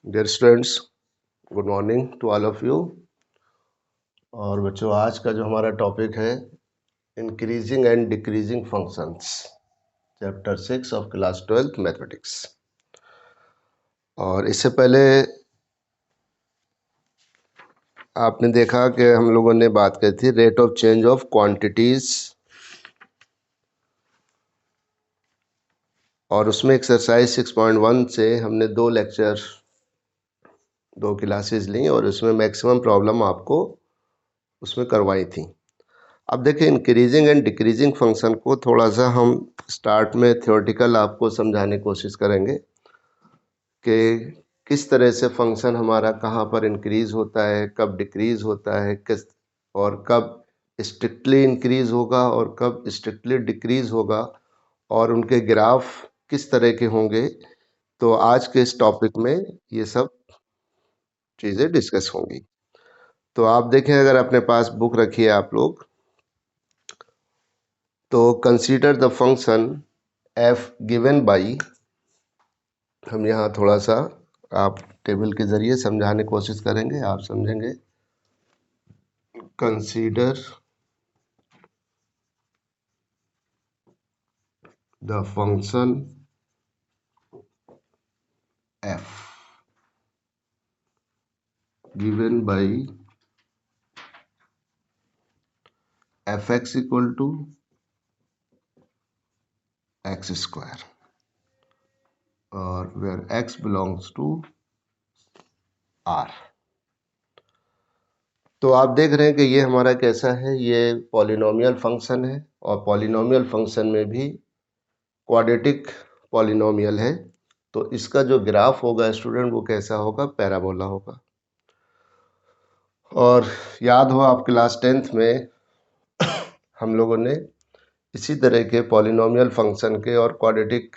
Dear students, good morning to all of you. और बच्चों, आज का जो हमारा टॉपिक है increasing and decreasing functions, chapter 6 of class 12th mathematics. और इससे पहले आपने देखा कि हम लोगों ने बात की थी rate of change of quantities, और उसमें एक्सरसाइज 6.1 से हमने दो क्लासेस ली और उसमें मैक्सिमम प्रॉब्लम आपको उसमें करवाई थी। अब देखिए, इंक्रीजिंग एंड डिक्रीजिंग फंक्शन को थोड़ा सा हम स्टार्ट में थ्योरेटिकल आपको समझाने की कोशिश करेंगे कि किस तरह से फंक्शन हमारा कहाँ पर इंक्रीज होता है, कब डिक्रीज होता है, किस और कब स्ट्रिक्टली इंक्रीज होगा और कब स्ट्रिक्टली डिक्रीज होगा, और उनके ग्राफ किस तरह के होंगे। तो आज के इस टॉपिक में ये सब चीज़ें डिस्कस होंगी। तो आप देखें, अगर अपने पास बुक रखी है आप लोग, तो consider the function F given by, हम यहाँ थोड़ा सा आप टेबल के ज़रिए समझाने की कोशिश करेंगे, आप समझेंगे। Consider the function F given by F X equal to X square, और where X belongs to R. तो आप देख रहे हैं कि ये हमारा कैसा है, ये पॉलिनोमियल फंक्शन है, और पॉलिनोमियल फंक्शन में भी क्वाड्रेटिक पॉलिनोमियल है। तो इसका जो ग्राफ होगा स्टूडेंट, वो कैसा होगा, पैराबोला होगा। और याद हो आप क्लास 10th में हम लोगों ने इसी तरह के पॉलिनोमियल फंक्शन के और क्वाड्रेटिक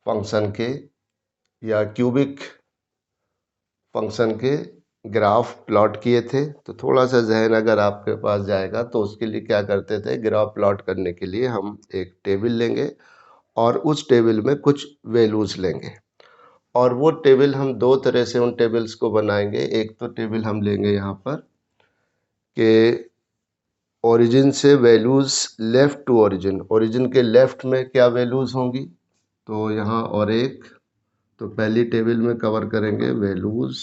फंक्शन के या क्यूबिक फंक्शन के ग्राफ प्लॉट किए थे। तो थोड़ा सा जहन अगर आपके पास जाएगा तो उसके लिए क्या करते थे, ग्राफ प्लॉट करने के लिए हम एक टेबल लेंगे और उस टेबल में कुछ वैल्यूज लेंगे, और वो टेबल हम दो तरह से उन टेबल्स को बनाएंगे। एक तो टेबल हम लेंगे यहाँ पर कि ओरिजिन से values left to origin, origin के लेफ्ट में क्या वैल्यूज होंगी, तो यहाँ और एक, तो पहली टेबल में कवर करेंगे वैल्यूज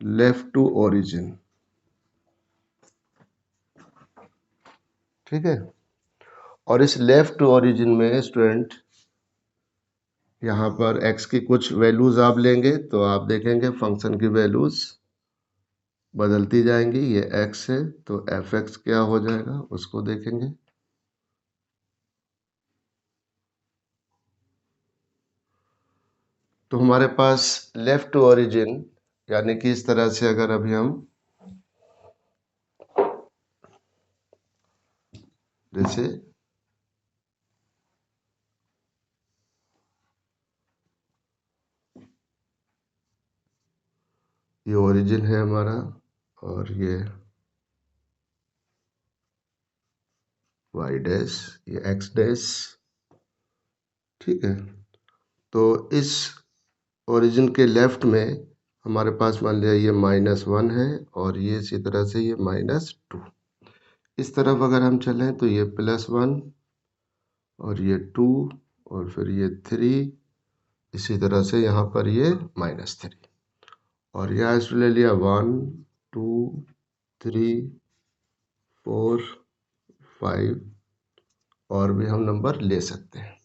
लेफ्ट टू ओरिजिन, ठीक है। और इस लेफ्ट टू ओरिजिन में स्टूडेंट यहाँ पर x की कुछ वैल्यूज आप लेंगे, तो आप देखेंगे फंक्शन की वैल्यूज बदलती जाएंगी। ये x है तो एफ एक्स क्या हो जाएगा उसको देखेंगे। तो हमारे पास लेफ्ट टू ओरिजिन, यानी कि इस तरह से अगर अभी हम जैसे ये ओरिजिन है हमारा और ये वाई डैश, ये एक्स डैश, ठीक है। तो इस ओरिजिन के लेफ्ट में हमारे पास मान लिया ये -1 है और ये इसी तरह से ये -2। इस तरफ अगर हम चलें तो ये +1 और ये 2 और फिर ये 3, इसी तरह से यहाँ पर ये -3, और यहाँ इसमें ले लिया 1 2 3 4 5, और भी हम नंबर ले सकते हैं।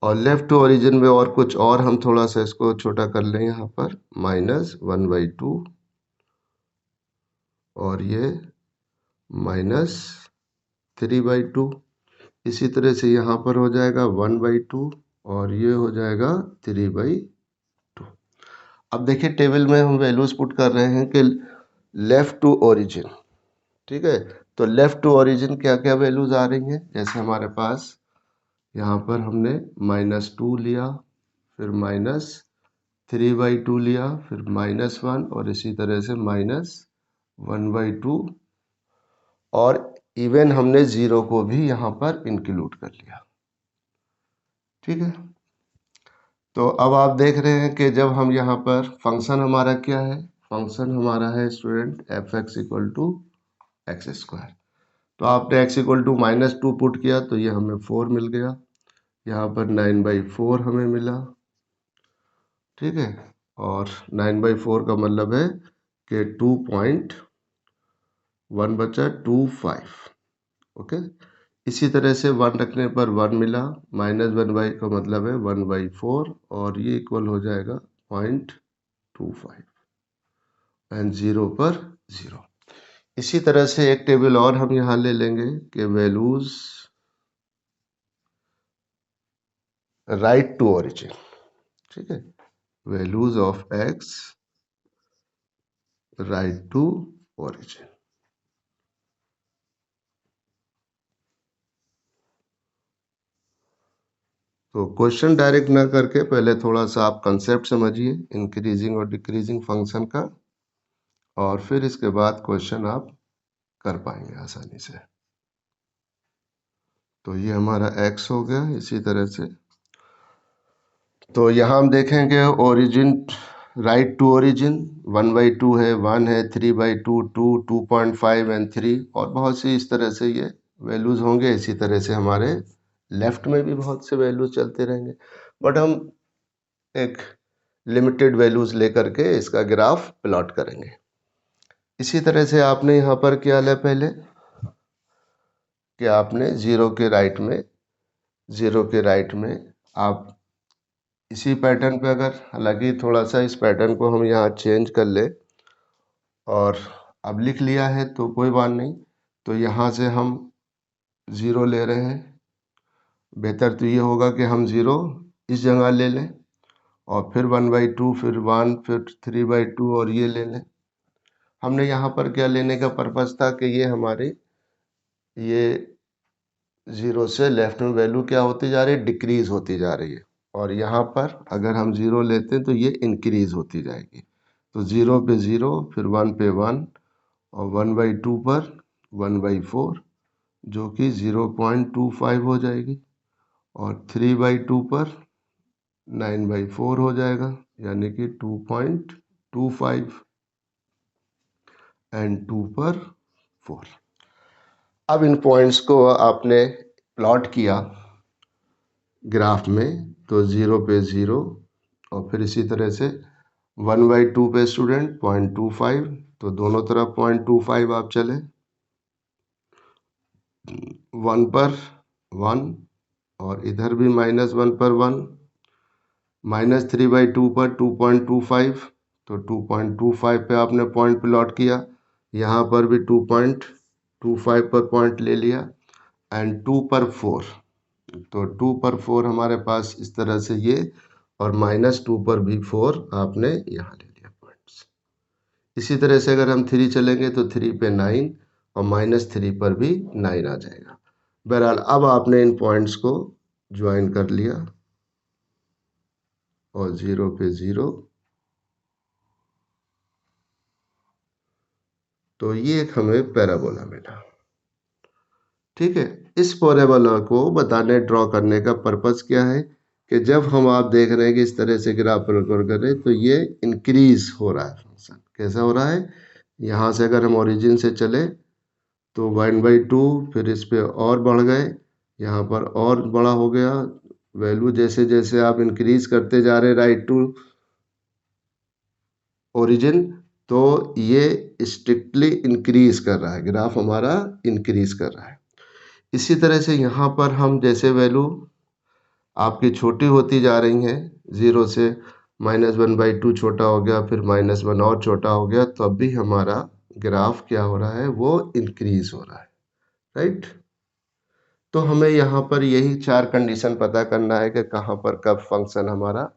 और लेफ्ट टू ओरिजिन में और कुछ और हम थोड़ा सा इसको छोटा कर लें, यहाँ पर -1/2 और ये -3/2। इसी तरह से यहाँ पर हो जाएगा 1/2 और ये हो जाएगा 3/2। अब देखिए टेबल में हम वैल्यूज पुट कर रहे हैं कि लेफ्ट टू ओरिजिन, ठीक है। तो लेफ्ट टू ओरिजिन क्या क्या वैल्यूज आ रही हैं, जैसे हमारे पास यहाँ पर हमने -2 लिया, फिर -3/2 लिया, फिर -1 और इसी तरह से -1/2, और इवन हमने 0 को भी यहाँ पर इंक्लूड कर लिया। ठीक है, तो अब आप देख रहे हैं कि जब हम यहाँ पर फंक्शन हमारा क्या है, फंक्शन हमारा है student F X equal to X square. तो आपने x इक्वल टू -2 पुट किया तो ये हमें 4 मिल गया, यहाँ पर 9/4 हमें मिला। ठीक है, और 9/4 का मतलब है कि 2.1 बचा 25। ओके, इसी तरह से 1 रखने पर 1 मिला, -1 का मतलब है 1/4 और ये इक्वल हो जाएगा 0.25 एंड 0 पर 0। इसी तरह से एक टेबल और हम यहाँ ले लेंगे कि वैल्यूज राइट टू ओरिजिन। ठीक है, values of x right to origin. तो क्वेश्चन डायरेक्ट ना करके पहले थोड़ा सा आप कंसेप्ट समझिए इंक्रीजिंग और डिक्रीजिंग फंक्शन का, और फिर इसके बाद क्वेश्चन आप कर पाएंगे आसानी से। तो ये हमारा x हो गया। इसी तरह से तो यहाँ हम देखेंगे ओरिजिन राइट टू ओरिजिन 1/2 है, 1 है, 3/2, 2, 2.5 एंड 3, और बहुत सी इस तरह से ये वैल्यूज होंगे। इसी तरह से हमारे लेफ्ट में भी बहुत से वैल्यूज चलते रहेंगे, बट हम एक लिमिटेड वैल्यूज लेकर के इसका ग्राफ प्लॉट करेंगे। इसी तरह से आपने यहाँ पर क्या लिया पहले कि आपने जीरो के राइट में आप इसी पैटर्न पे, अगर हालांकि थोड़ा सा इस पैटर्न को हम यहाँ चेंज कर ले और अब लिख लिया है तो कोई बात नहीं। तो यहाँ से हम 0 ले रहे हैं, बेहतर तो ये होगा कि हम 0 इस जगह ले लें और फिर 1/2, फिर 1, फिर 3/2 और ये ले लें। हमने यहाँ पर क्या लेने का पर्पस था कि ये हमारे ये 0 से लेफ्ट में वैल्यू क्या होती जा रही है, डिक्रीज होती जा रही है, और यहाँ पर अगर हम 0 लेते हैं तो ये इंक्रीज होती जाएगी। तो 0 पे 0, फिर 1 पे 1 और 1/2 पर 1/4 जो कि 0.25 हो जाएगी, और 3/2 पर 9/4 हो जाएगा यानी कि 2.25 एंड 2 पर 4। अब इन पॉइंट्स को आपने प्लॉट किया ग्राफ में, तो 0 पे 0 और फिर इसी तरह से 1/2 पे स्टूडेंट 0.25, तो दोनों तरफ 0.25 आप चले, 1 पर 1 और इधर भी -1 पर 1, -3/2 पर 2.25, तो 2.25 पे आपने पॉइंट प्लॉट किया, यहाँ पर भी 2.25 पर पॉइंट ले लिया, एंड 2 पर 4, तो 2 पर 4 हमारे पास इस तरह से ये, और -2 पर भी 4 आपने यहाँ ले लिया पॉइंट्स। इसी तरह से अगर हम 3 चलेंगे तो 3 पे 9 और -3 पर भी 9 आ जाएगा। बहरहाल अब आपने इन पॉइंट्स को ज्वाइन कर लिया और 0 पे 0, तो ये एक हमें पैराबोला मिला। ठीक है, इस पैराबोला को बताने ड्रॉ करने का पर्पस क्या है कि जब हम आप देख रहे हैं कि इस तरह से ग्राफ प्लॉट कर रहे हैं तो ये इंक्रीज हो रहा है फंक्शन। कैसा हो रहा है, यहाँ से अगर हम ओरिजिन से चले तो 1/2, फिर इस पे और बढ़ गए, यहाँ पर और बड़ा हो गया वैल्यू, जैसे जैसे आप इंक्रीज करते जा रहे राइट टू ओरिजिन, तो ये स्ट्रिक्टली इंक्रीज कर रहा है, ग्राफ हमारा इंक्रीज कर रहा है। इसी तरह से यहाँ पर हम जैसे वैल्यू आपकी छोटी होती जा रही हैं, 0 से -1/2 छोटा हो गया, फिर -1 और छोटा हो गया, तो अब भी हमारा ग्राफ क्या हो रहा है, वो इंक्रीज हो रहा है। राइट, तो हमें यहाँ पर यही 4 कंडीशन पता करना है कि कहाँ पर कब फंक्शन हमारा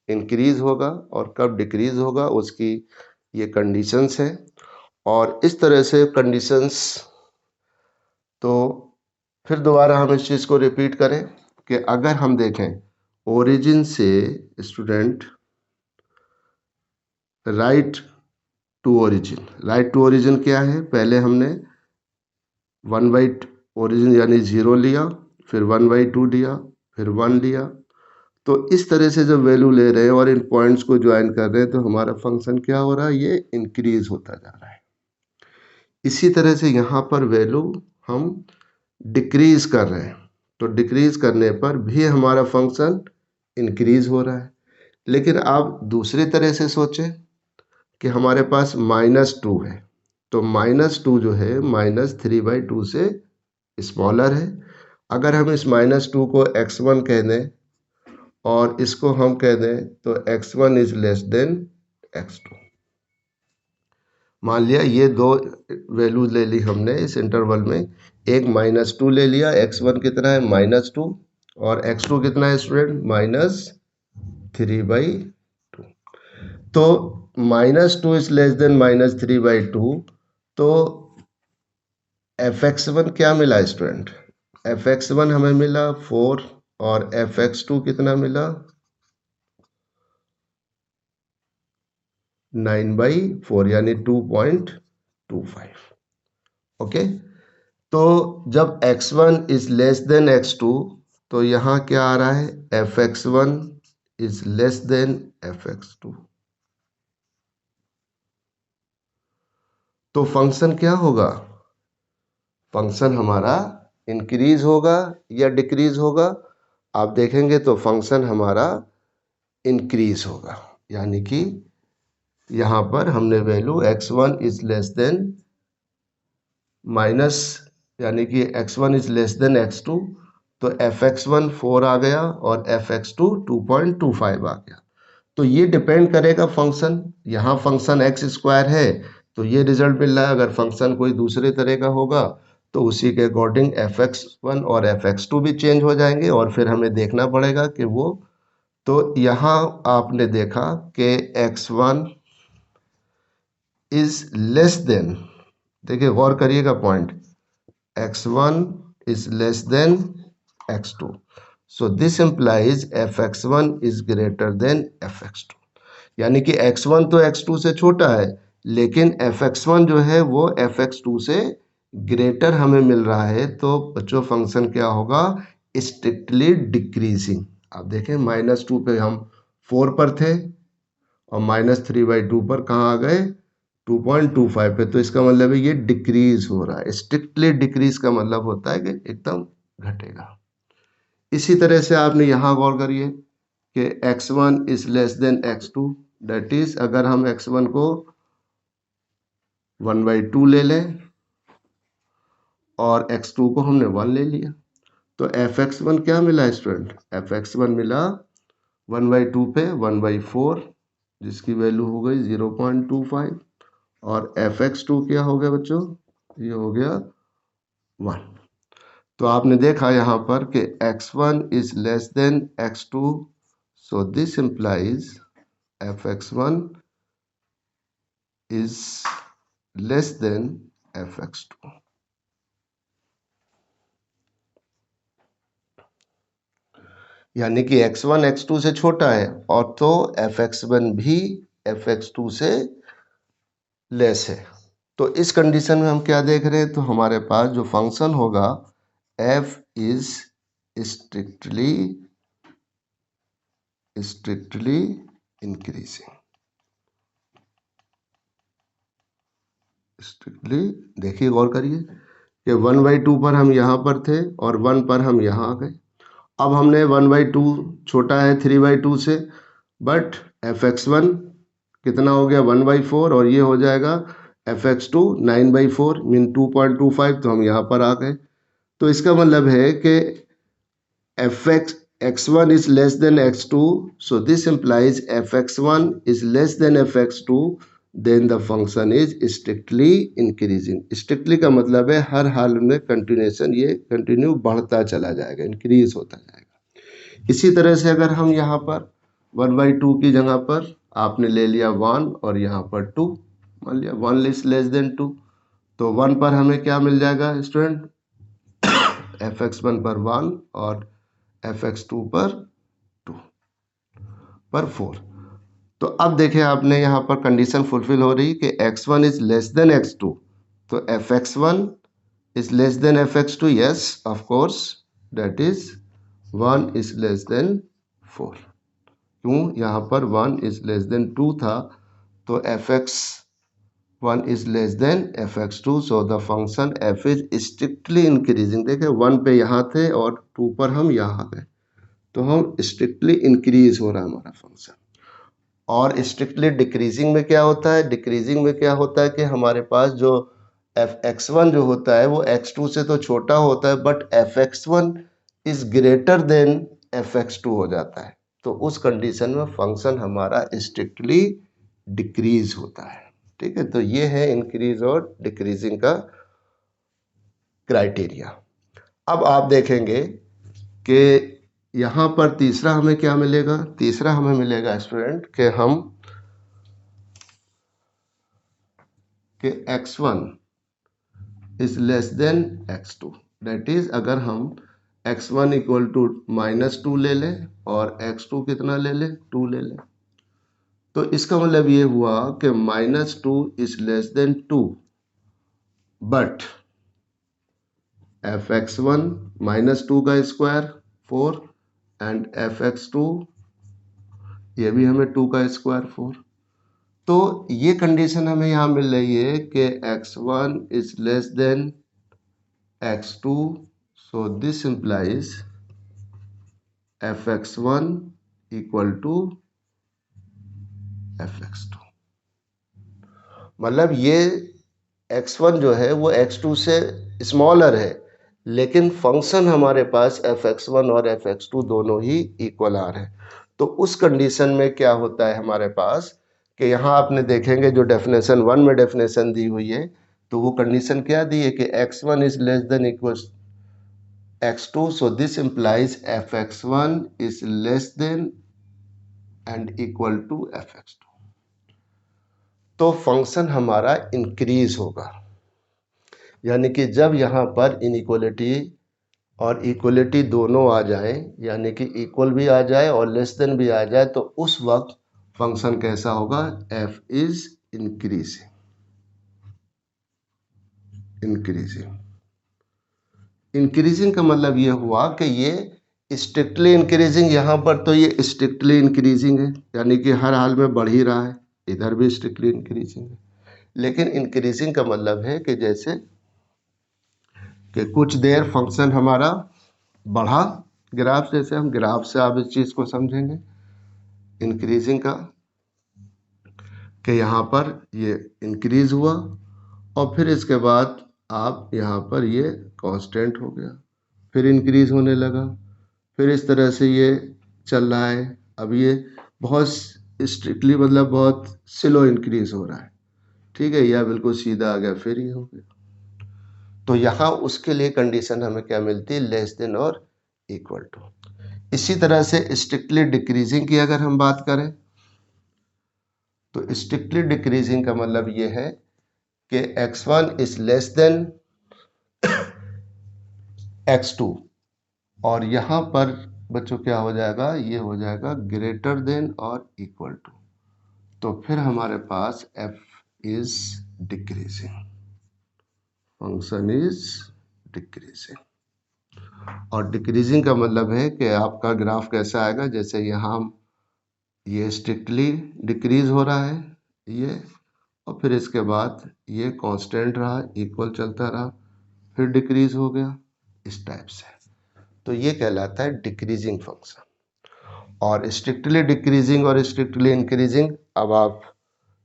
इंक्रीज होगा और कब डिक्रीज होगा, उसकी ये कंडीशंस है। और इस तरह से कंडीशंस, तो फिर दोबारा हम इस चीज़ को रिपीट करें कि अगर हम देखें ओरिजिन से स्टूडेंट राइट टू ओरिजिन क्या है, पहले हमने 1 बाई ओरिजिन यानी 0 लिया, फिर 1/2 लिया, फिर 1 लिया। तो इस तरह से जब वैल्यू ले रहे हैं और इन पॉइंट्स को ज्वाइन कर रहे हैं तो हमारा फंक्शन क्या हो रहा है, ये इंक्रीज होता जा रहा है। इसी तरह से यहाँ पर वैल्यू हम डिक्रीज कर रहे हैं, तो डिक्रीज करने पर भी हमारा फंक्शन इंक्रीज हो रहा है। लेकिन आप दूसरी तरह से सोचें कि हमारे पास -2 है, तो -2 जो है -3/2 से स्मॉलर है। अगर हम इस -2 को x1 कह दें और इसको हम कह दें तो x1 is less than x2। मान लिया ये दो वैल्यू ले ली हमने इस इंटरवल में, एक -2 ले लिया, x1 कितना है -2 और x2 कितना है स्टूडेंट -3/2। तो -2 इज लेस देन -3/2, तो fx1 क्या मिला स्टूडेंट, fx1 हमें मिला 4 और fx2 कितना मिला 9/4 यानी 2.25। ओके, तो जब x1 is less than x2 तो यहाँ क्या आ रहा है, fx1 is less then fx2। तो फंक्शन क्या होगा, फंक्शन हमारा इंक्रीज होगा या डिक्रीज होगा। आप देखेंगे तो फंक्शन हमारा इंक्रीज होगा, यानी कि यहाँ पर हमने value x1 is less then minus, यानी कि x1 is less than x2, तो fx1 4 आ गया और fx2 2.25 आ गया। तो ये डिपेंड करेगा फंक्शन, यहाँ फंक्शन एक्स स्क्वायर है तो ये रिजल्ट मिल रहा है। अगर फंक्शन कोई दूसरे तरह का होगा तो उसी के अकॉर्डिंग fx1 और fx2 भी चेंज हो जाएंगे और फिर हमें देखना पड़ेगा कि वो, तो यहाँ आपने देखा कि x1 इज लेस देन, देखिए गौर करिएगा point, x1 is less than x2, so this implies fx1 is greater than fx2। यानी कि x1 तो x2 से छोटा है लेकिन fx1 जो है वो fx2 से ग्रेटर हमें मिल रहा है। तो बच्चों फंक्शन क्या होगा, स्ट्रिक्टली डिक्रीजिंग। आप देखें -2 पे हम 4 पर थे और -3/2 पर कहाँ आ गए 2.25 पे, तो इसका मतलब है ये डिक्रीज हो रहा है। स्ट्रिक्टली डिक्रीज का मतलब होता है कि एकदम घटेगा। इसी तरह से आपने यहाँ गौर करिए कि x1 is less than x2, that is अगर हम x1 को 1/2 ले लें और x2 को हमने 1 ले लिया, तो fx1 क्या मिला स्टूडेंट, fx1 मिला 1/2 पे 1/4 जिसकी वैल्यू हो गई 0.25 और fx2 क्या हो गया बच्चों, ये हो गया 1। तो आपने देखा यहाँ पर कि x1 is less than x2, so this implies fx1 is less then fx2। यानी कि x1 x2 से छोटा है और तो fx1 भी fx2 से लेस है। तो इस कंडीशन में हम क्या देख रहे हैं, तो हमारे पास जो फंक्शन होगा f is strictly increasing. Strictly देखिए गौर करिए कि 1/2 पर हम यहाँ पर थे और 1 पर हम यहाँ आ गए। अब हमने 1/2 छोटा है 3/2 से, बट fx1 कितना हो गया 1/4 और ये हो जाएगा fx2 9/4 मीन 2.25, तो हम यहाँ पर आ गए। तो इसका मतलब है कि x1 is less than x2, so this implies fx1 is less than fx2, then the function is strictly increasing। strictly का मतलब है हर हाल में कंटिन्यूएशन, ये कंटिन्यू बढ़ता चला जाएगा, इंक्रीज होता जाएगा। इसी तरह से अगर हम यहाँ पर 1/2 की जगह पर आपने ले लिया 1 और यहाँ पर 2, मान लिया 1 is less than 2, तो 1 पर हमें क्या मिल जाएगा स्टूडेंट, fx1 पर 1 और fx2 पर 2 पर 4। तो अब देखें आपने यहाँ पर कंडीशन फुलफिल हो रही कि x1 is less than x2, तो fx1 is less than fx2? Yes, of course, that is 1 is less than 4. क्यों? यहाँ पर 1 is less than 2 था, तो fx1 is less than fx2, so the function f is strictly increasing. देखें 1 पे यहाँ थे और 2 पर हम यहाँ गए, तो हम स्ट्रिक्टली इंक्रीज हो रहा है हमारा फंक्शन। और स्ट्रिक्टली डिक्रीजिंग में क्या होता है? डिक्रीजिंग में क्या होता है कि हमारे पास जो fx1 जो होता है वो x2 से तो छोटा होता है, but fx1 is greater then fx2 हो जाता है। तो उस कंडीशन में फंक्शन हमारा स्ट्रिक्टली डिक्रीज होता है। ठीक है, तो ये है इंक्रीज और डिक्रीजिंग का क्राइटेरिया। अब आप देखेंगे कि यहाँ पर तीसरा हमें क्या मिलेगा? तीसरा हमें मिलेगा स्टूडेंट कि हम कि x1 is less than x2, that is अगर हम x1 इक्वल टू -2 ले लें और x2 कितना ले लें? 2 ले लें, तो इसका मतलब ये हुआ कि -2 is less then 2, but fx1 -2 का स्क्वायर 4 एंड fx2 ये भी हमें 2 का स्क्वायर 4। तो ये कंडीशन हमें यहाँ मिल रही है कि x1 is less than x2, so this implies fx1 equal to fx2। मतलब ये x1 जो है वो x2 से स्मॉलर है, लेकिन फंक्शन हमारे पास fx1 और fx2 दोनों ही इक्वल आ रहे हैं। तो उस कंडीशन में क्या होता है हमारे पास कि यहाँ आपने देखेंगे जो डेफिनेशन 1 में डेफिनेशन दी हुई है, तो वो कंडीशन क्या दी है कि x1 is less than equal x2, so this implies fx1 is less than and equal to fx2। तो फंक्शन हमारा इंक्रीज होगा, यानी कि जब यहाँ पर इनइक्वलिटी और इक्वलिटी दोनों आ जाए, यानी कि इक्वल भी आ जाए और लेस देन भी आ जाए, तो उस वक्त फंक्शन कैसा होगा? f is increasing. इंक्रीजिंग का मतलब ये हुआ कि ये स्ट्रिक्टली इंक्रीजिंग, यहाँ पर तो ये स्ट्रिक्टली इंक्रीजिंग है, यानी कि हर हाल में बढ़ ही रहा है, इधर भी स्ट्रिक्टली इंक्रीजिंग है। लेकिन इंक्रीजिंग का मतलब है कि जैसे कि कुछ देर फंक्शन हमारा बढ़ा, ग्राफ जैसे हम ग्राफ से आप इस चीज़ को समझेंगे इंक्रीजिंग का, कि यहाँ पर ये इंक्रीज हुआ और फिर इसके बाद आप यहाँ पर ये कांस्टेंट हो गया, फिर इंक्रीज होने लगा, फिर इस तरह से ये चल रहा है। अब ये बहुत स्ट्रिक्टली मतलब बहुत स्लो इंक्रीज हो रहा है, ठीक है, या बिल्कुल सीधा आ गया, फिर ये हो गया। तो यहाँ उसके लिए कंडीशन हमें क्या मिलती है? लेस देन और इक्वल टू। इसी तरह से स्ट्रिक्टली डिक्रीजिंग की अगर हम बात करें, तो स्ट्रिक्टली डिक्रीजिंग का मतलब ये है कि x1 is less than x2, और यहाँ पर बच्चों क्या हो जाएगा? ये हो जाएगा ग्रेटर देन और इक्वल टू। तो फिर हमारे पास f is decreasing, function is decreasing. और डिक्रीजिंग का मतलब है कि आपका ग्राफ कैसा आएगा? जैसे यहाँ ये स्ट्रिक्टली डिक्रीज हो रहा है ये, और फिर इसके बाद ये कांस्टेंट रहा, इक्वल चलता रहा, फिर डिक्रीज हो गया, इस टाइप से। तो ये कहलाता है डिक्रीजिंग फंक्शन। और स्ट्रिक्टली डिक्रीजिंग और स्ट्रिक्टली इंक्रीजिंग, अब आप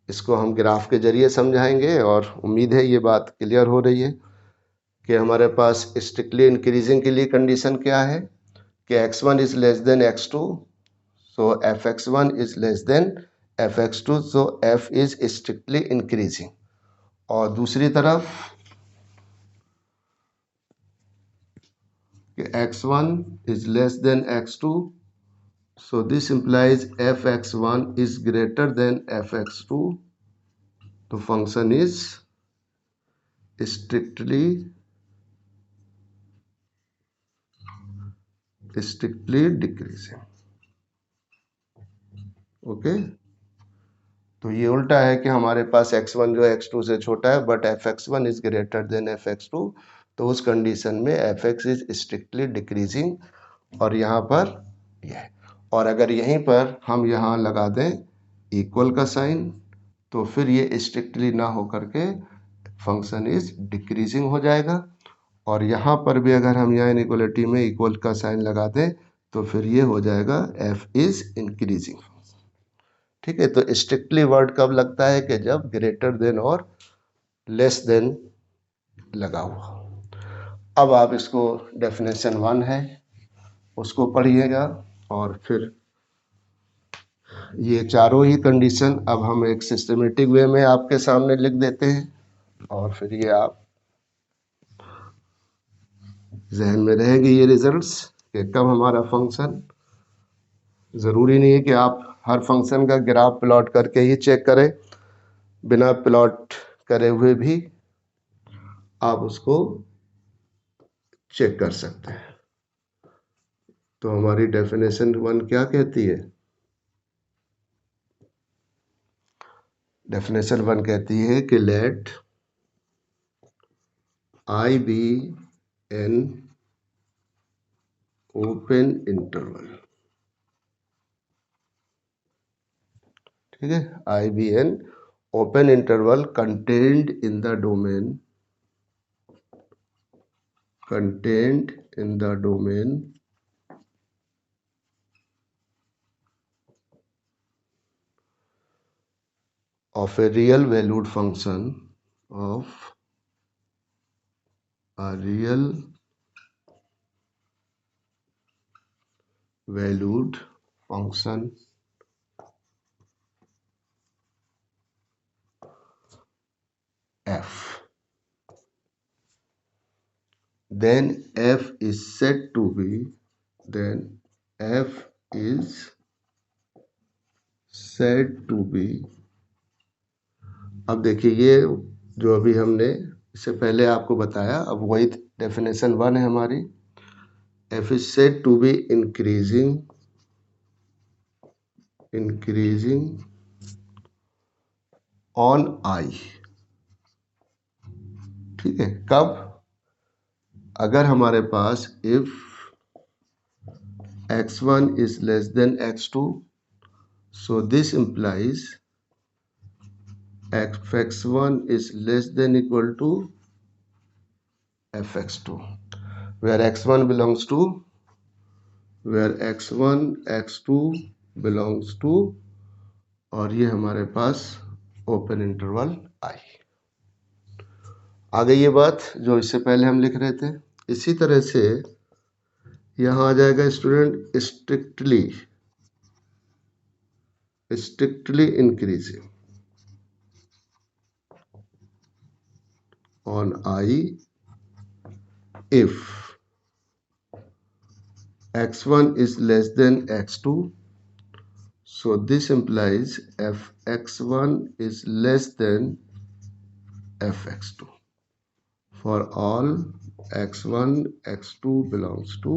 इसको हम ग्राफ के जरिए समझाएंगे, और उम्मीद है ये बात क्लियर हो रही है कि हमारे पास स्ट्रिक्टली इंक्रीजिंग के लिए कंडीशन क्या है कि x1 is less than x2, so fx1 is less then fx2, so f is strictly increasing. और दूसरी तरफ कि x1 is less than x2, so this implies fx1 is greater than fx2, तो function is strictly decreasing। Okay, तो ये उल्टा है कि हमारे पास x1 जो x2 से छोटा है, but fx1 is greater than fx2, तो उस कंडीशन में F x is strictly decreasing, और यहाँ पर यह, और अगर यहीं पर हम यहाँ लगा दें इक्वल का साइन, तो फिर ये स्ट्रिक्टली ना हो करके फंक्शन इज डिक्रीजिंग हो जाएगा। और यहाँ पर भी अगर हम यहाँ इनइक्वलिटी में इक्वल का साइन लगा दें तो फिर ये हो जाएगा एफ इज इंक्रीजिंग। ठीक है, तो स्ट्रिक्टली वर्ड कब लगता है कि जब ग्रेटर देन और लेस देन लगा हुआ। अब आप इसको डेफिनेशन 1 है उसको पढ़िएगा, और फिर ये चारों ही कंडीशन अब हम एक सिस्टमेटिक वे में आपके सामने लिख देते हैं, और फिर ये आप जहन में रहेंगे ये रिजल्ट्स कि कब हमारा फंक्शन, ज़रूरी नहीं है कि आप हर फंक्शन का ग्राफ प्लॉट करके ही चेक करें, बिना प्लॉट करे हुए भी आप उसको चेक कर सकते हैं। तो हमारी डेफिनेशन 1 क्या कहती है? डेफिनेशन 1 कहती है कि let I be an open interval. ठीक है, I be an open interval contained in the domain, contained in the domain of a real valued function, of a real valued function f, then f is said to be, then f is said to be। अब देखिए ये जो अभी हमने इससे पहले आपको बताया, अब वही डेफिनेशन 1 है हमारी। f is said to be increasing on I। ठीक है, कब? अगर हमारे पास if x1 is less than x2, so this implies fx1 is less than equal to fx2, where x1 belongs to, where x1 x2 belongs to, और ये हमारे पास open interval आई। आ गई ये बात जो इससे पहले हम लिख रहे थे। इसी तरह से यहाँ आ जाएगा student strictly increasing on I if x1 is less than x2, so this implies fx1 is less than fx2 for all x1 x2 belongs to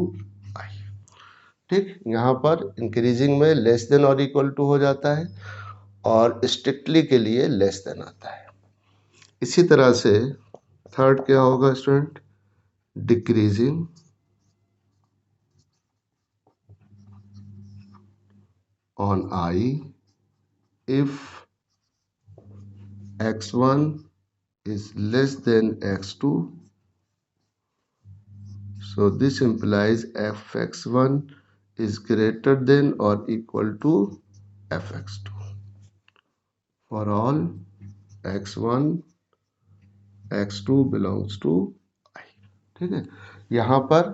I। ठीक, यहाँ पर इंक्रीजिंग में लेस देन और इक्वल टू हो जाता है, और strictly के लिए लेस देन आता है। इसी तरह से थर्ड क्या होगा student? Decreasing on I if x1 is less than x2, so this implies fx1 is greater than or equal to fx2 for all x1 x2 belongs to I। ठीक है, यहाँ पर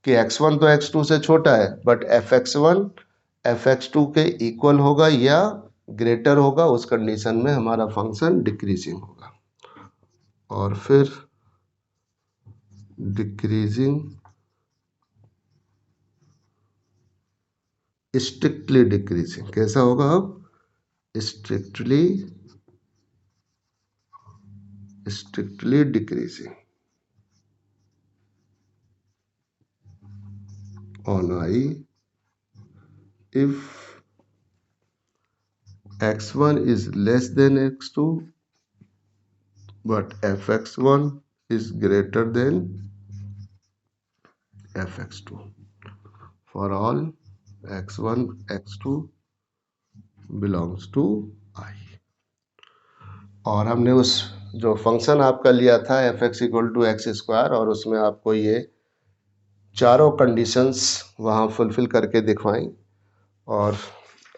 कि x1 तो x2 से छोटा है, बट fx1 fx2 के इक्वल होगा या ग्रेटर होगा, उस कंडीशन में हमारा फंक्शन डिक्रीजिंग होगा। और फिर डिक्रीजिंग स्ट्रिक्टली डिक्रीजिंग कैसा होगा? अब strictly decreasing on I if x1 is less than x2 but fx1 is greater than fx2 for all x1 x2 belongs to I। और हमने उस जो फंक्शन आपका लिया था fx equal to X square, और उसमें आपको ये चारों कंडीशंस वहाँ फुलफिल करके दिखवाई, और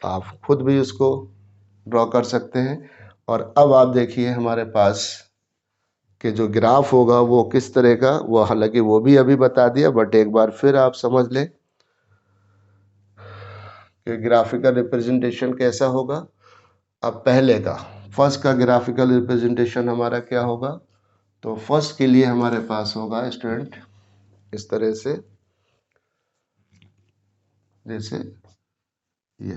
आप खुद भी उसको ड्रॉ कर सकते हैं। और अब आप देखिए हमारे पास कि जो ग्राफ होगा वो किस तरह का, वो हालांकि वो भी अभी बता दिया, बट एक बार फिर आप समझ लें कि ग्राफिकल रिप्रेजेंटेशन कैसा होगा। अब पहले का फर्स्ट का ग्राफिकल रिप्रेजेंटेशन हमारा क्या होगा, तो फर्स्ट के लिए हमारे पास होगा स्टूडेंट इस तरह से, जैसे ये।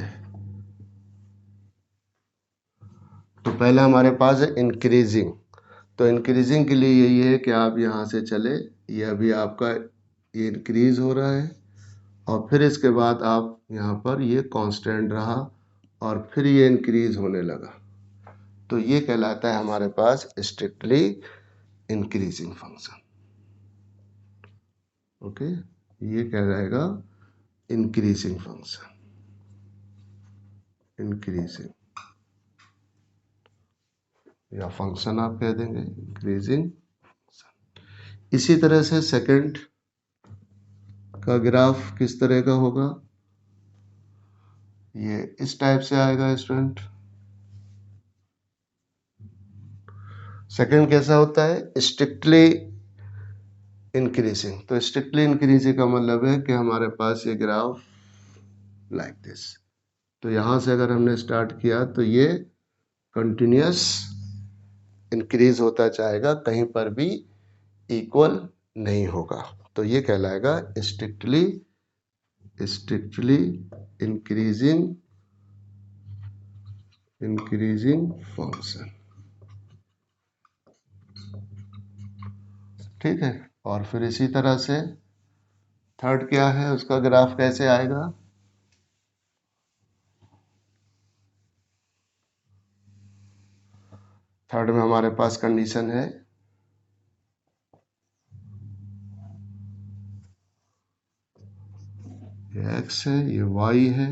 तो पहले हमारे पास है इंक्रीजिंग, तो इंक्रीजिंग के लिए यही है कि आप यहाँ से चले, ये अभी आपका ये इंक्रीज हो रहा है, और फिर इसके बाद आप यहाँ पर ये कांस्टेंट रहा, और फिर ये इंक्रीज होने लगा, तो ये कहलाता है हमारे पास स्ट्रिक्टली इंक्रीजिंग फंक्शन। ओके, ये कहलाएगा इंक्रीजिंग फंक्शन, इंक्रीजिंग या फंक्शन आप कह देंगे इंक्रीजिंग। इसी तरह से सेकंड का ग्राफ किस तरह का होगा, ये इस टाइप से आएगा स्टूडेंट। सेकंड कैसा होता है, स्ट्रिक्टली इंक्रीजिंग। तो स्ट्रिक्टली इंक्रीजिंग का मतलब है कि हमारे पास ये ग्राफ लाइक दिस, तो यहाँ से अगर हमने स्टार्ट किया तो ये कंटिन्यूस इंक्रीज होता जाएगा, कहीं पर भी इक्वल नहीं होगा, तो ये कहलाएगा स्ट्रिक्टली इंक्रीजिंग फंक्शन। ठीक है, और फिर इसी तरह से थर्ड क्या है, उसका ग्राफ कैसे आएगा, थर्ड में हमारे पास कंडीशन है ये x है, ये y है,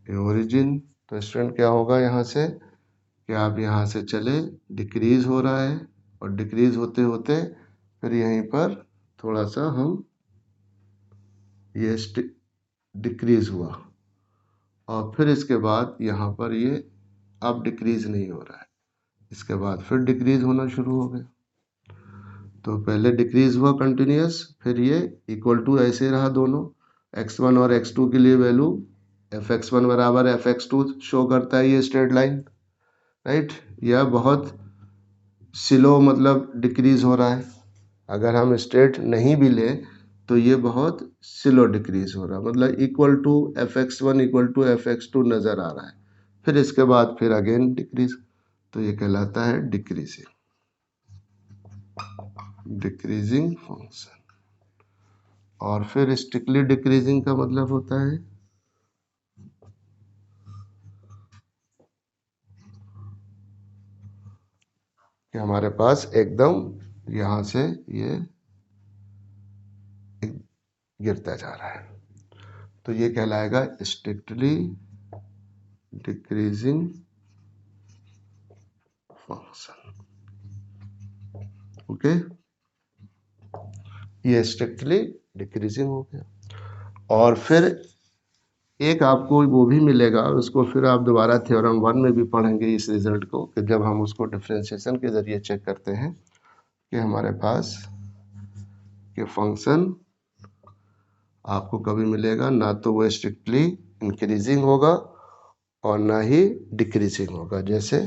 ये ओरिजिन। तो स्टूडेंट क्या होगा यहाँ से कि आप यहाँ से चले, डिक्रीज हो रहा है, और डिक्रीज होते होते फिर यहीं पर थोड़ा सा हम ये डिक्रीज हुआ, और फिर इसके बाद यहाँ पर ये अब डिक्रीज नहीं हो रहा है, इसके बाद फिर डिक्रीज होना शुरू हो गया। तो पहले डिक्रीज हुआ कंटिन्यूस, फिर ये इक्वल टू ऐसे रहा दोनों, x1 और x2 के लिए वैल्यू fx1 बराबर fx2 शो करता है ये स्ट्रेट लाइन, राइट। यह बहुत स्लो मतलब डिक्रीज हो रहा है, अगर हम स्ट्रेट नहीं भी लें तो ये बहुत स्लो डिक्रीज हो रहा है, मतलब equal to fx1 equal to fx2 नज़र आ रहा है, फिर इसके बाद फिर अगेन डिक्रीज, तो ये कहलाता है डिक्रीजिंग फंक्शन। और फिर स्ट्रिक्टली डिक्रीजिंग का मतलब होता है कि हमारे पास एकदम यहाँ से ये गिरता जा रहा है, तो ये कहलाएगा स्ट्रिक्टली डिक्रीजिंग फंक्शन। ओके, ये स्ट्रिक्टली डिक्रीजिंग हो गया। और फिर एक आपको वो भी मिलेगा, उसको फिर आप दोबारा थ्योरम 1 में भी पढ़ेंगे इस रिजल्ट को, कि जब हम उसको डिफरेंशिएशन के ज़रिए चेक करते हैं कि हमारे पास के फंक्शन आपको कभी मिलेगा ना तो वो स्ट्रिक्टली इंक्रीजिंग होगा और ना ही डिक्रीजिंग होगा। जैसे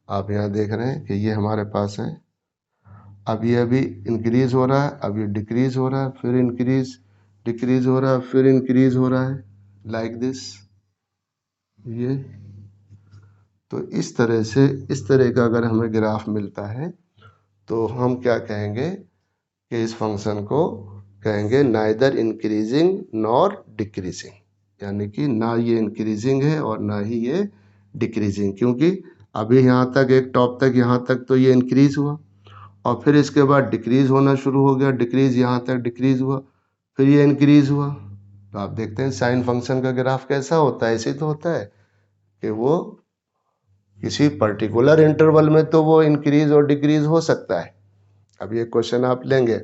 आप यहाँ देख रहे हैं कि ये हमारे पास है, अब ये अभी इंक्रीज हो रहा है, अब ये डिक्रीज हो रहा है, फिर इंक्रीज डिक्रीज हो रहा है, फिर इंक्रीज हो रहा है, लाइक दिस ये। तो इस तरह से, इस तरह का अगर हमें ग्राफ मिलता है तो हम क्या कहेंगे कि इस फंक्शन को कहेंगे नाइदर इंक्रीजिंग नॉर डिक्रीजिंग, यानी कि ना ये इंक्रीजिंग है और ना ही ये डिक्रीजिंग, क्योंकि अभी यहाँ तक एक टॉप तक, यहाँ तक तो ये इंक्रीज हुआ और फिर इसके बाद डिक्रीज होना शुरू हो गया, डिक्रीज यहाँ तक डिक्रीज हुआ, फिर ये इंक्रीज हुआ। तो आप देखते हैं साइन फंक्शन का ग्राफ कैसा होता है, ऐसे तो होता है कि वो किसी पर्टिकुलर इंटरवल में तो वो इंक्रीज और डिक्रीज हो सकता है। अब ये क्वेश्चन आप लेंगे,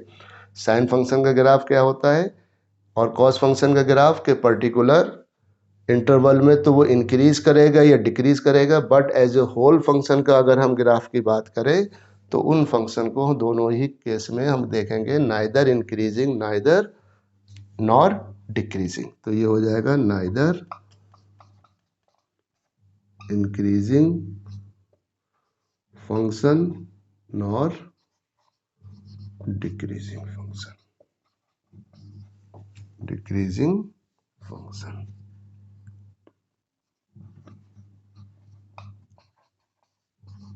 साइन फंक्शन का ग्राफ क्या होता है और कॉस फंक्शन का ग्राफ के पर्टिकुलर इंटरवल में तो वो इंक्रीज करेगा या डिक्रीज करेगा, but as a whole function का अगर हम ग्राफ की बात करें तो उन फंक्शन को दोनों ही केस में हम देखेंगे neither increasing neither nor decreasing. तो ये हो जाएगा neither increasing function nor decreasing function, decreasing function.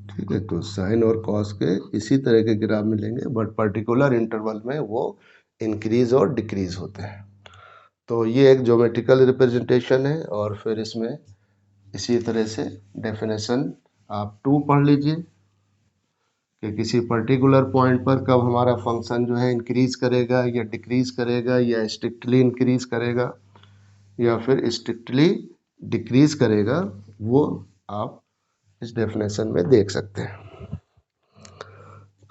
ठीक है, तो साइन और कॉस के इसी तरह के ग्राफ मिलेंगे बट पर्टिकुलर इंटरवल में वो इंक्रीज और डिक्रीज होते हैं। तो ये एक ज्योमेट्रिकल रिप्रेजेंटेशन है और फिर इसमें इसी तरह से डेफिनेशन आप 2 पढ़ लीजिए कि किसी पर्टिकुलर पॉइंट पर कब हमारा फंक्शन जो है इंक्रीज करेगा या डिक्रीज करेगा या स्ट्रिक्टली इंक्रीज करेगा या फिर स्ट्रिक्टली डिक्रीज करेगा, वो आप इस डेफिनेशन में देख सकते हैं।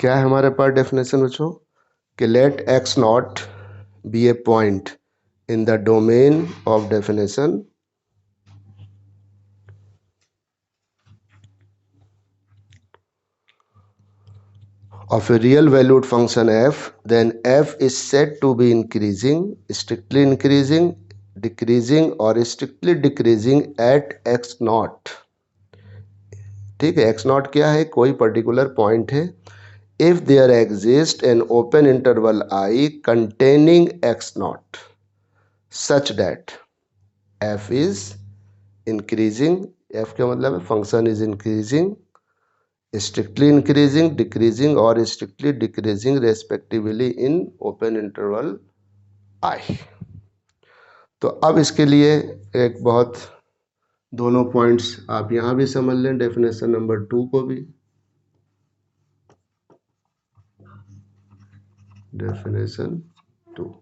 क्या है हमारे पास डेफिनेशन बच्चों कि let X naught be a point in the domain of definition of a real valued function f, then f is said to be increasing, strictly increasing, decreasing or strictly decreasing at x naught। ठीक है, x naught क्या है, कोई particular point है। if there exists an open interval I containing x naught such that f is increasing, f का मतलब है function is increasing, strictly increasing, decreasing or strictly decreasing respectively in open interval I। तो अब इसके लिए एक बहुत दोनों पॉइंट्स आप यहाँ भी समझ लें, डेफिनेशन नंबर 2 को भी। डेफिनेशन 2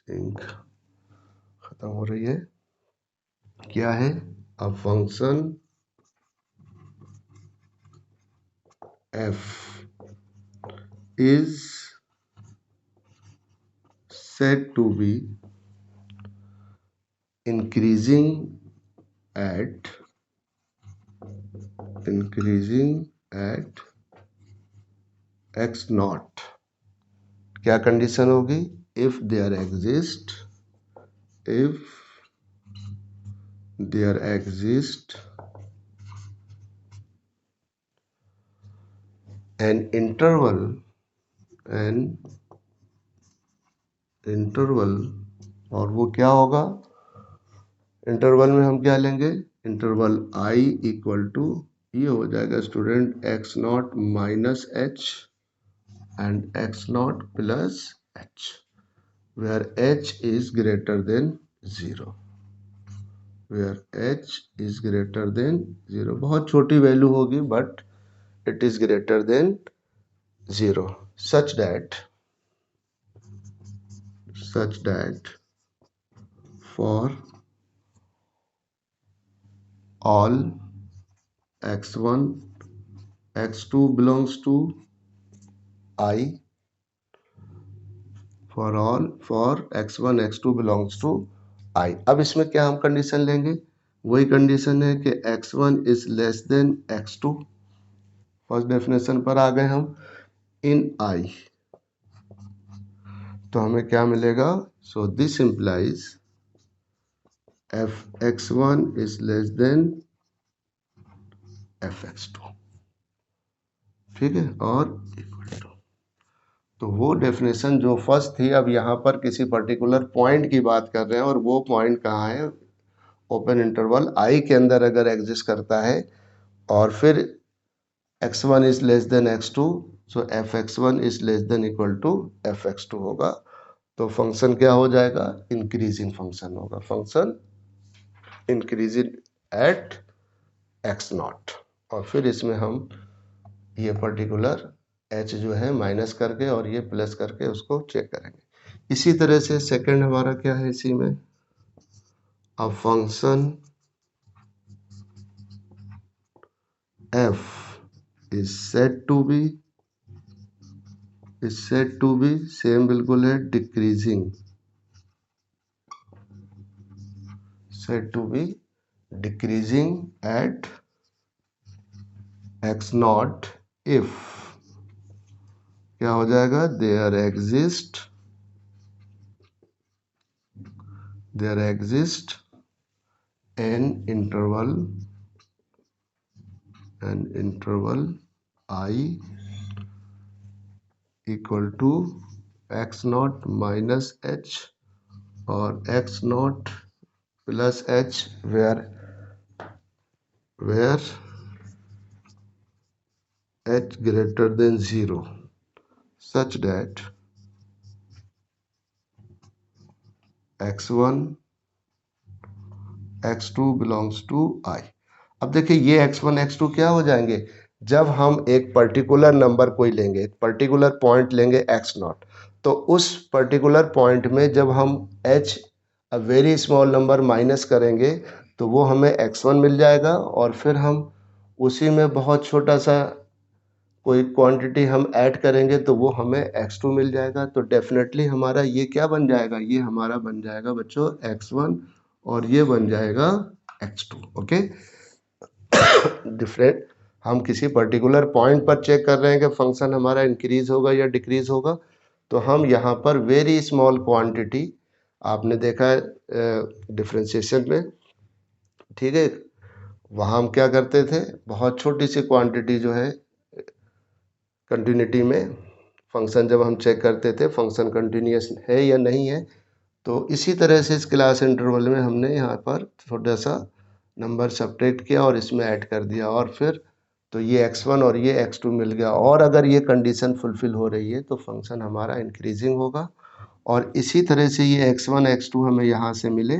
सिंक खत्म हो रही है, क्या है, a function f is said to be increasing at x naught। क्या कंडीशन होगी, if there exists an interval और वो क्या होगा, इंटरवल में हम क्या लेंगे, इंटरवल I इक्वल टू ये हो जाएगा student x naught minus H and x naught plus H, where h is greater than 0, where h is greater than 0। बहुत छोटी वैल्यू होगी but it is greater than 0 such that for all x1 x2 belongs to I, for x1 x2 belongs to I। अब इसमें क्या हम condition लेंगे, वही condition है कि x1 is less than x2, first definition पर आ गए हम, इन I। तो हमें क्या मिलेगा, so this implies f(x1) is less then f(x2), ठीक है, और इक्वल टू। तो वो डेफिनेशन जो फर्स्ट थी, अब यहाँ पर किसी पर्टिकुलर पॉइंट की बात कर रहे हैं और वो पॉइंट कहाँ है, ओपन इंटरवल I के अंदर अगर एग्जिस्ट करता है और फिर x1 is less than x2, so f(x1) is less than equal to f(x2) होगा। तो फंक्शन क्या हो जाएगा, इंक्रीजिंग फंक्शन होगा, function increasing at X naught, और फिर इसमें हम ये पर्टिकुलर h जो है माइनस करके और ये प्लस करके उसको चेक करेंगे। इसी तरह से सेकंड हमारा क्या है इसी में, a function f is said to be same बिल्कुल है decreasing, said to be decreasing at x not if क्या हो जाएगा, there exists an interval I equal to x naught minus h और x naught plus h where h greater than 0 such that x1 x2 belongs to I। अब देखिए ये x1 x2 क्या हो जाएंगे, जब हम एक पर्टिकुलर नंबर कोई लेंगे, एक पर्टिकुलर पॉइंट लेंगे x नॉट, तो उस पर्टिकुलर पॉइंट में जब हम h a very small number minus करेंगे तो वो हमें x1 मिल जाएगा, और फिर हम उसी में बहुत छोटा सा कोई क्वांटिटी हम ऐड करेंगे तो वो हमें x2 मिल जाएगा। तो डेफिनेटली हमारा ये क्या बन जाएगा, ये हमारा बन जाएगा बच्चों x1 और ये बन जाएगा x2। ओके, डिफरेंट, हम किसी पर्टिकुलर पॉइंट पर चेक कर रहे हैं कि फंक्शन हमारा इंक्रीज होगा या डिक्रीज होगा, तो हम यहाँ पर वेरी स्मॉल क्वांटिटी, आपने देखा है डिफ्रेंशिएशन में, ठीक है, वहाँ हम क्या करते थे, बहुत छोटी सी क्वांटिटी जो है कंटिन्यूटी में फंक्शन जब हम चेक करते थे फंक्शन कंटिन्यूस है या नहीं है, तो इसी तरह से इस क्लास इंटरवल में हमने यहाँ पर छोटा सा नंबर सब्ट्रैक्ट किया और इसमें ऐड कर दिया, और फिर तो ये x1 और ये x2 मिल गया, और अगर ये कंडीशन फुलफिल हो रही है तो फंक्शन हमारा इंक्रीजिंग होगा, और इसी तरह से ये x1 x2 हमें यहाँ से मिले,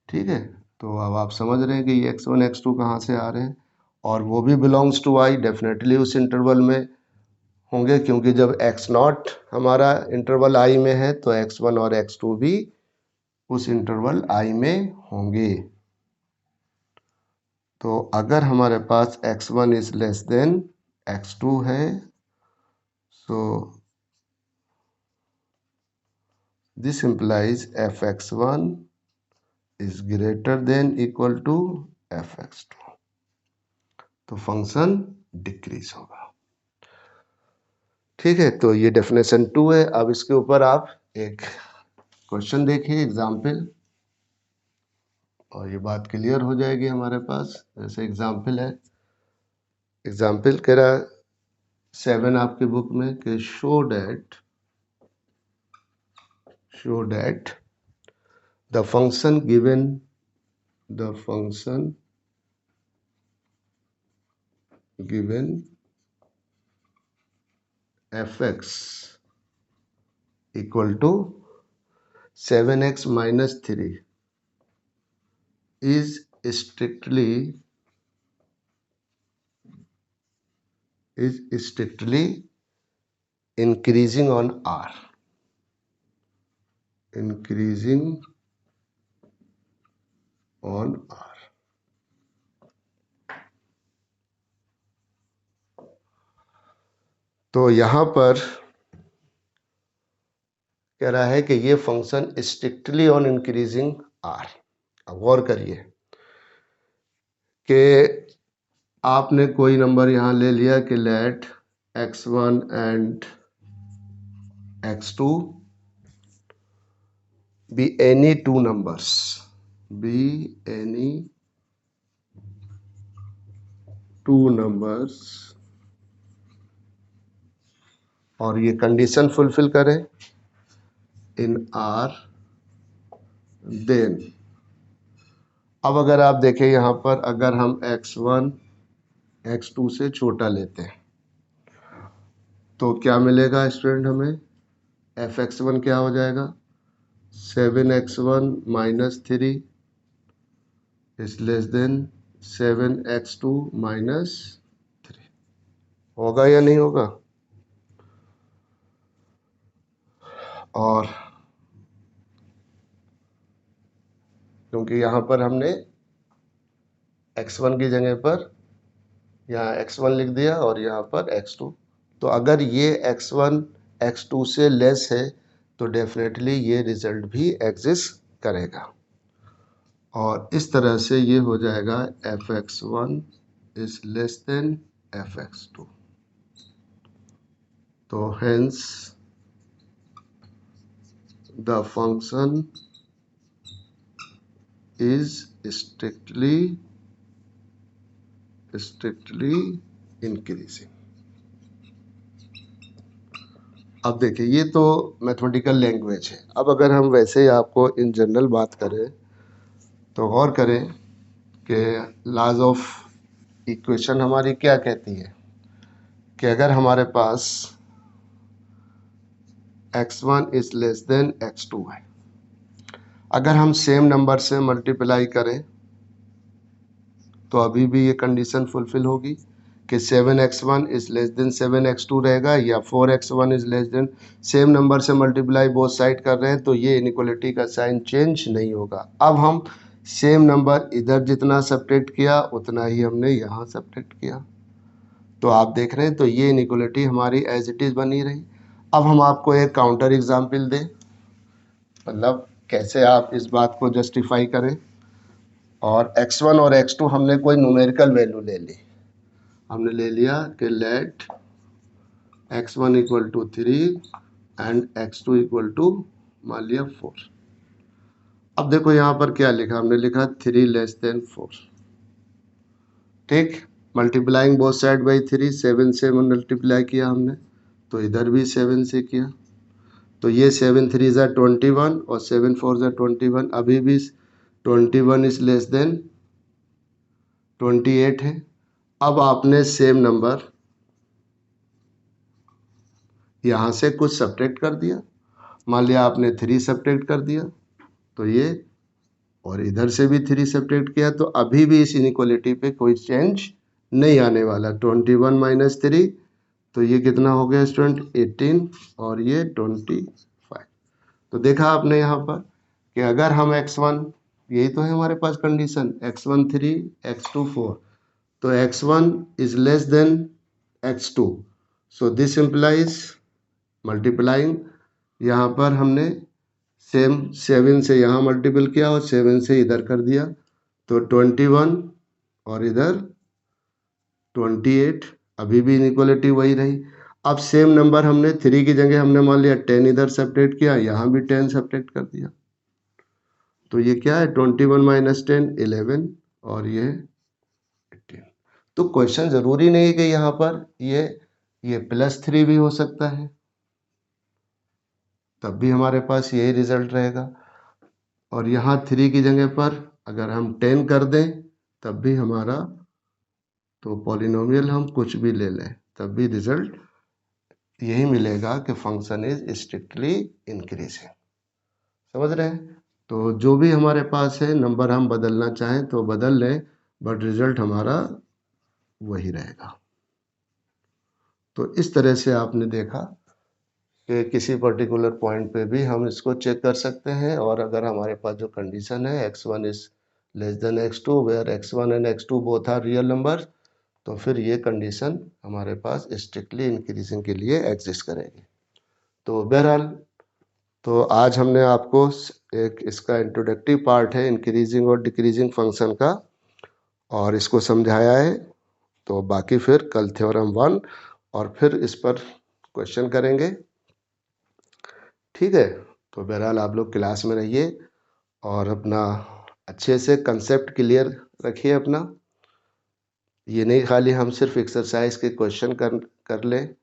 ठीक है। तो अब आप समझ रहे हैं कि ये x1 x2 कहाँ से आ रहे हैं, और वो भी बिलोंग्स टू I, डेफिनेटली उस इंटरवल में होंगे, क्योंकि जब x नॉट हमारा इंटरवल I में है तो x1 और x2 भी उस इंटरवल I में होंगे। तो अगर हमारे पास x1 is less than x2 है, so this implies fx1 is greater than equal to fx2, तो फंक्शन डिक्रीज होगा। ठीक है, तो ये डेफिनेशन 2 है। अब इसके ऊपर आप एक क्वेश्चन देखिए, एग्जाम्पल, और ये बात क्लियर हो जाएगी हमारे पास। जैसे एग्जाम्पल है, एग्जाम्पल कह रहा 7 आपकी बुक में कि show that the function given fx equal to 7x minus 3 is strictly increasing on R, तो यहाँ पर कह रहा है कि ये function strictly on increasing R। अब गौर करिए कि आपने कोई नंबर यहाँ ले लिया कि let x1 and x2 be any two numbers, और ये कंडीशन फुलफिल करें इन R, देन अब अगर आप देखें यहाँ पर, अगर हम x1 x2 से छोटा लेते हैं तो क्या मिलेगा स्टूडेंट हमें, fx1 क्या हो जाएगा 7x1 minus 3 is less then 7x2 minus 3। होगा या नहीं होगा? और क्योंकि यहाँ पर हमने x1 की जगह पर यहाँ x1 लिख दिया और यहाँ पर x2, तो अगर ये x1 x2 से लेस है तो डेफिनेटली ये रिजल्ट भी एग्जिस्ट करेगा। और इस तरह से ये हो जाएगा fx1 is less then fx2। तो hence the function is strictly increasing. अब देखिए ये तो मैथमेटिकल लैंग्वेज है। अब अगर हम वैसे ही आपको इन जनरल बात करें तो गौर करें कि लॉज ऑफ इक्वेशन हमारी क्या कहती है कि अगर हमारे पास x1 is less than x2 है, अगर हम सेम नंबर से मल्टीप्लाई करें तो अभी भी ये कंडीशन फुलफिल होगी कि 7x1 is less then 7x2 रहेगा, या 4x1 is less then, same number से मल्टीप्लाई बोथ साइड कर रहे हैं तो ये इनइक्वालिटी का साइन चेंज नहीं होगा। अब हम सेम नंबर इधर जितना सब्ट्रैक्ट किया उतना ही हमने यहाँ सब्ट्रैक्ट किया, तो आप देख रहे हैं तो ये इनइक्वालिटी हमारी एज इट इज़ बनी रही। अब हम आपको एक काउंटर एग्जाम्पल दें, मतलब कैसे आप इस बात को जस्टिफाई करें। और x1 और x2 हमने कोई न्यूमेरिकल वैल्यू ले ली, हमने ले लिया कि let x1 equal to 3 and x2 equal to मान लिया 4। अब देखो यहाँ पर क्या लिखा, हमने लिखा 3 लेस देन 4। ठीक, मल्टीप्लाइंग बोथ साइड बाई 3, 7 से मल्टीप्लाई किया हमने, तो इधर भी 7 से किया, तो ये 7 3 ज़ा 21 और 7 4 ज़ा 21, अभी भी 21 इज लेस देन 28 है। अब आपने सेम नंबर यहाँ से कुछ सब्ट्रैक्ट कर दिया, मान लिया आपने 3 सब्ट्रैक्ट कर दिया तो ये, और इधर से भी 3 सब्ट्रैक्ट किया, तो अभी भी इस इनइक्वालिटी पे कोई चेंज नहीं आने वाला। 21 माइनस 3, तो ये कितना हो गया स्टूडेंट 18 और ये 25। तो देखा आपने यहाँ पर कि अगर हम x1, यही तो है हमारे पास कंडीशन, x1 3 x2 4, तो x1 is less than x2, so this implies multiplying, यहाँ पर हमने सेम 7 से यहाँ मल्टीपल किया और 7 से इधर कर दिया, तो 21 और इधर 28, अभी भी इनइक्वालिटी वही रही। अब सेम नंबर हमने 3 की जगह हमने मान लिया 10 इधर सब्ट्रैक्ट किया, यहाँ भी 10 सब्ट्रैक्ट कर दिया, तो ये क्या है 21 माइनस 10 11 और ये 18। तो क्वेश्चन जरूरी नहीं कि यहाँ पर ये +3 भी हो सकता है, तब भी हमारे पास यही रिजल्ट रहेगा। और यहाँ 3 की जगह पर अगर हम 10 कर दें तब भी हमारा, तो पॉलिनोमियल हम कुछ भी ले लें तब भी रिजल्ट यही मिलेगा कि फंक्शन इज स्ट्रिक्टली इंक्रीजिंग। समझ रहे हैं? तो जो भी हमारे पास है नंबर हम बदलना चाहें तो बदल लें, बट रिजल्ट हमारा वही रहेगा। तो इस तरह से आपने देखा कि किसी पर्टिकुलर पॉइंट पे भी हम इसको चेक कर सकते हैं। और अगर हमारे पास जो कंडीशन है x1 is less than x2 where x1 and x2 both are real number, तो फिर ये कंडीशन हमारे पास स्ट्रिक्टली इंक्रीजिंग के लिए एग्जिस्ट करेगी। तो बहरहाल, तो आज हमने आपको एक इसका इंट्रोडक्टिव पार्ट है इंक्रीजिंग और डिक्रीजिंग फंक्शन का, और इसको समझाया है। तो बाकी फिर कल थ्योरम 1 और फिर इस पर क्वेश्चन करेंगे। ठीक है, तो बहरहाल आप लोग क्लास में रहिए और अपना अच्छे से कंसेप्ट क्लियर रखिए अपना। ये नहीं खाली हम सिर्फ एक्सरसाइज के क्वेश्चन कर लें,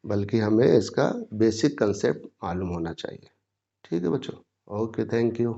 बल्कि हमें इसका बेसिक कंसेप्ट मालूम होना चाहिए। ठीक है बच्चों, ओके, थैंक यू।